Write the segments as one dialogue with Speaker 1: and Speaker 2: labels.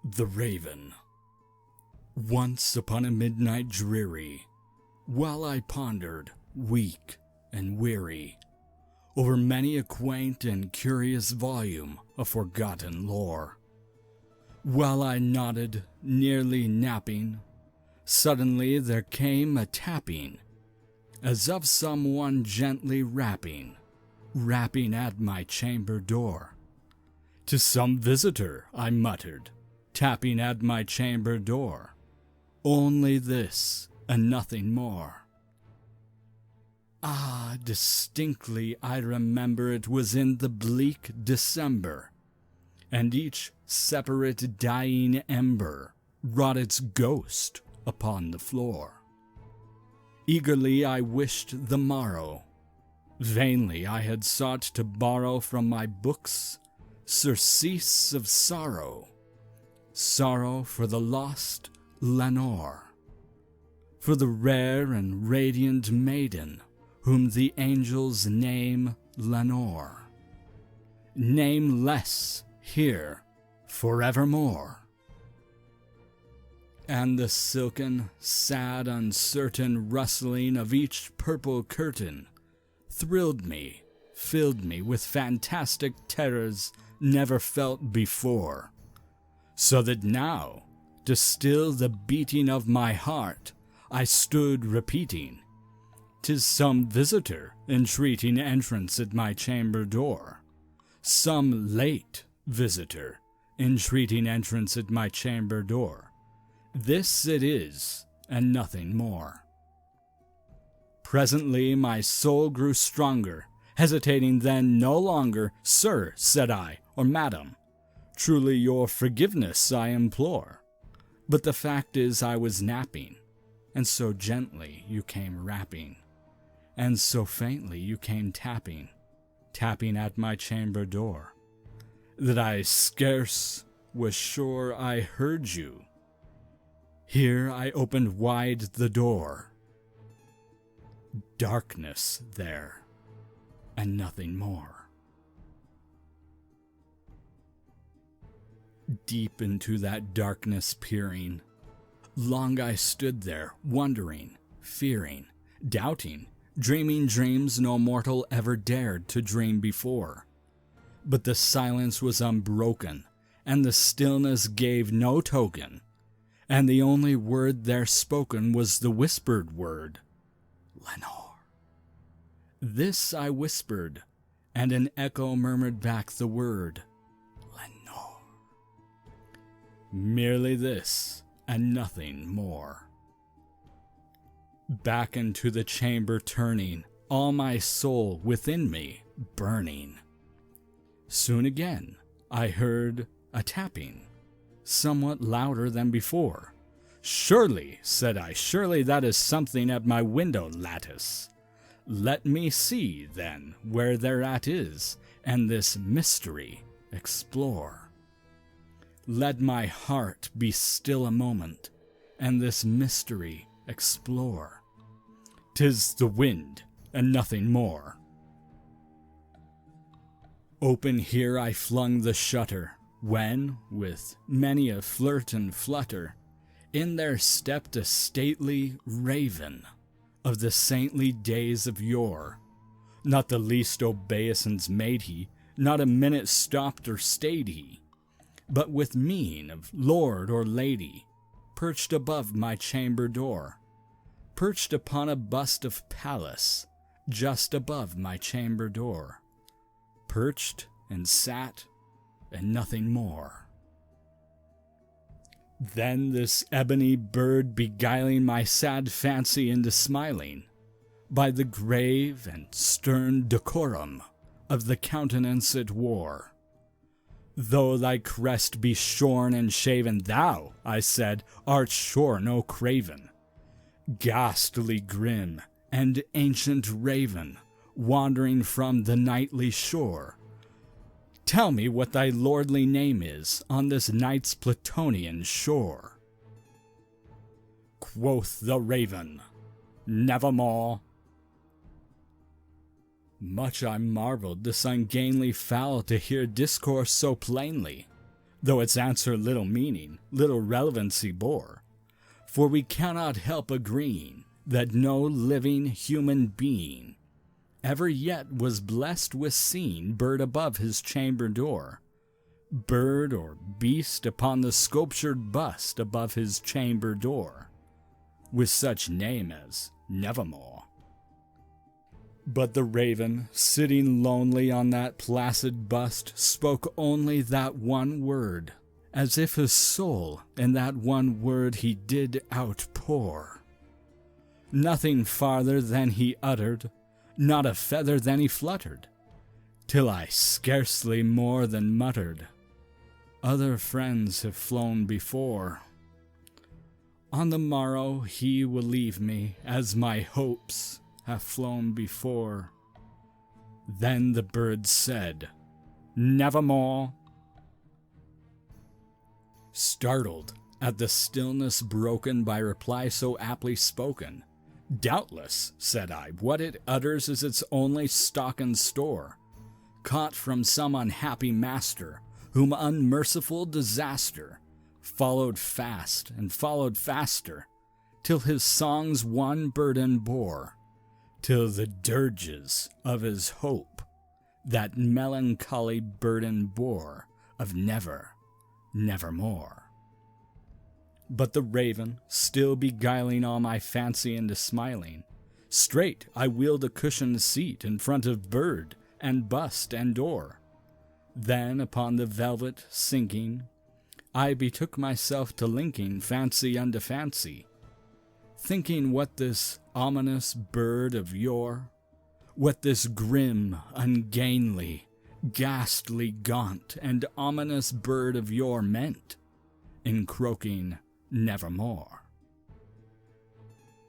Speaker 1: The Raven. Once upon a midnight dreary, while I pondered, weak and weary, over many a quaint and curious volume of forgotten lore, while I nodded, nearly napping, suddenly there came a tapping, as of someone gently rapping at my chamber door. "'Tis some visitor," I muttered, tapping at my chamber door. "Only this, and nothing more." Ah, distinctly I remember it was in the bleak December, and each separate dying ember wrought its ghost upon the floor. Eagerly I wished the morrow. Vainly I had sought to borrow from my books surcease of sorrow, sorrow for the lost Lenore, for the rare and radiant maiden whom the angels name Lenore, nameless here forevermore. And the silken, sad, uncertain rustling of each purple curtain thrilled me, filled me with fantastic terrors never felt before, so that now, to still the beating of my heart, I stood repeating, "'Tis some visitor entreating entrance at my chamber door, some late visitor entreating entrance at my chamber door. This it is, and nothing more." Presently my soul grew stronger, hesitating then no longer. "Sir," said I, "or madam, truly your forgiveness I implore. But the fact is I was napping, and so gently you came rapping, and so faintly you came tapping at my chamber door, that I scarce was sure I heard you. Here I opened wide the door. Darkness there, and nothing more." Deep into that darkness peering, long I stood there, wondering, fearing, doubting, dreaming dreams no mortal ever dared to dream before. But the silence was unbroken, and the stillness gave no token, and the only word there spoken was the whispered word, "Lenore." This I whispered, and an echo murmured back the word, "Lenore." Merely this, and nothing more. Back into the chamber turning, all my soul within me burning. Soon again I heard a tapping, somewhat louder than before. "Surely," said I, "surely that is something at my window lattice. Let me see, then, where thereat is, and this mystery explore. Let my heart be still a moment, and this mystery explore. 'Tis the wind, and nothing more." Open here I flung the shutter, when, with many a flirt and flutter, in there stepped a stately raven of the saintly days of yore. Not the least obeisance made he, not a minute stopped or stayed he, but with mien of lord or lady, perched above my chamber door, perched upon a bust of Pallas, just above my chamber door, perched and sat, and nothing more. Then this ebony bird beguiling my sad fancy into smiling, by the grave and stern decorum of the countenance it wore. "Though thy crest be shorn and shaven, thou," I said, "art sure no craven, ghastly grim and ancient raven, wandering from the nightly shore. Tell me what thy lordly name is on this night's Plutonian shore." Quoth the raven, "Nevermore." Much I marveled this ungainly fowl to hear discourse so plainly, though its answer little meaning, little relevancy bore. For we cannot help agreeing that no living human being ever yet was blessed with seeing bird above his chamber door, bird or beast upon the sculptured bust above his chamber door, with such name as Nevermore. But the raven, sitting lonely on that placid bust, spoke only that one word, as if his soul in that one word he did outpour. Nothing farther than he uttered, not a feather than he fluttered, till I scarcely more than muttered, "Other friends have flown before. On the morrow he will leave me, as my hopes have flown before." Then the bird said, "Nevermore." Startled at the stillness broken by reply so aptly spoken, "Doubtless," said I, "what it utters is its only stock and store, caught from some unhappy master, whom unmerciful disaster followed fast and followed faster, till his songs one burden bore, till the dirges of his hope that melancholy burden bore of never, nevermore." But the raven, still beguiling all my fancy into smiling, straight I wheeled a cushioned seat in front of bird and bust and door. Then upon the velvet sinking, I betook myself to linking fancy unto fancy, thinking what this ominous bird of yore, what this grim, ungainly, ghastly, gaunt, and ominous bird of yore meant in croaking "Nevermore."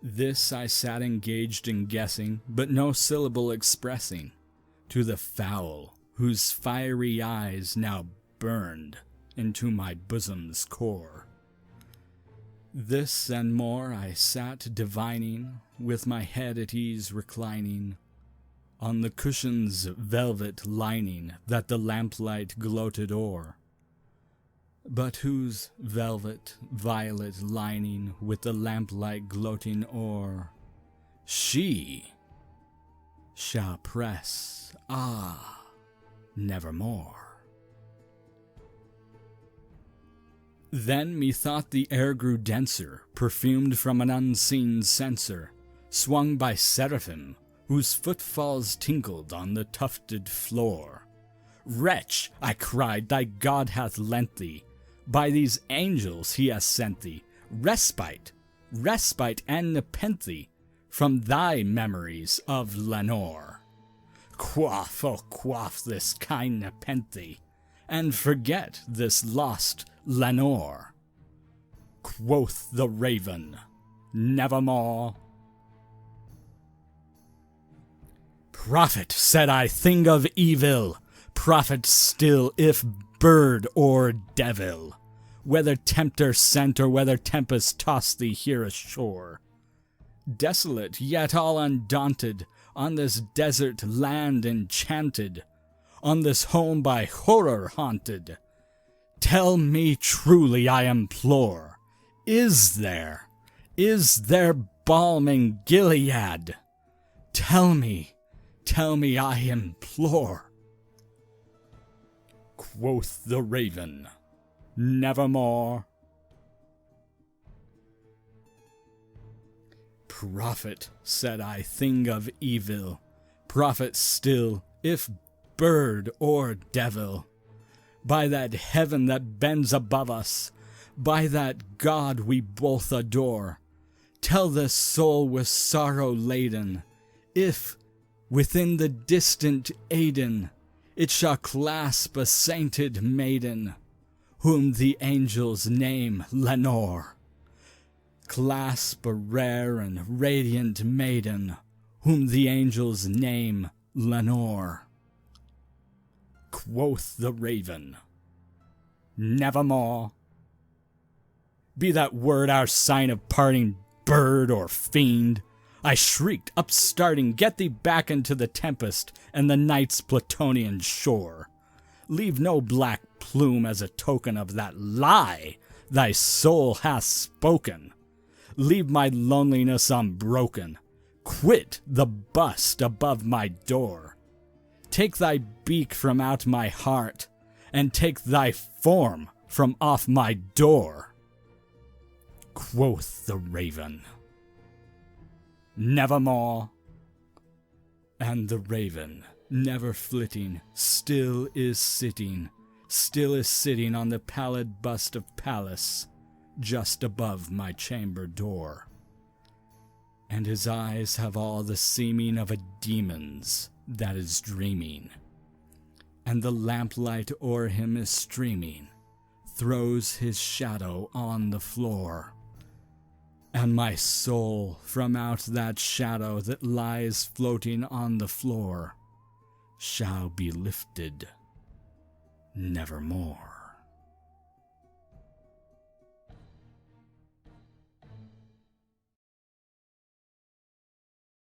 Speaker 1: This I sat engaged in guessing, but no syllable expressing, to the fowl whose fiery eyes now burned into my bosom's core. This and more I sat divining, with my head at ease reclining, on the cushion's velvet lining that the lamplight gloated o'er, but whose velvet violet lining with the lamplight gloating o'er, she shall press, nevermore. Then methought the air grew denser, perfumed from an unseen censer, swung by seraphim, whose footfalls tinkled on the tufted floor. "Wretch," I cried, "thy God hath lent thee, by these angels he hath sent thee, respite, respite and nepenthe from thy memories of Lenore. Quaff, oh quaff this kind nepenthe, and forget this lost Lenore." Quoth the raven, "Nevermore." "Prophet," said I, "thing of evil, prophet still, if bird or devil, whether tempter sent or whether tempest tossed thee here ashore, desolate yet all undaunted, on this desert land enchanted, on this home by horror haunted, tell me truly, I implore, is there balm in Gilead? Tell me, I implore." Quoth the raven, "Nevermore." "Prophet," said I, "thing of evil, prophet still, if bird or devil, by that heaven that bends above us, by that God we both adore, tell this soul with sorrow laden, if, within the distant Aidenn, it shall clasp a sainted maiden, whom the angels name Lenore, clasp a rare and radiant maiden, whom the angels name Lenore." Quoth the raven, "Nevermore." "Be that word our sign of parting, bird or fiend," I shrieked, upstarting, "get thee back into the tempest and the night's Plutonian shore. Leave no black plume as a token of that lie thy soul hath spoken. Leave my loneliness unbroken. Quit the bust above my door. Take thy beak from out my heart, and take thy form from off my door. Quoth the raven, nevermore. And the raven, never flitting, still is sitting on the pallid bust of Pallas, just above my chamber door. And his eyes have all the seeming of a demon's that is dreaming, and the lamplight o'er him is streaming, throws his shadow on the floor. And my soul from out that shadow that lies floating on the floor shall be lifted nevermore.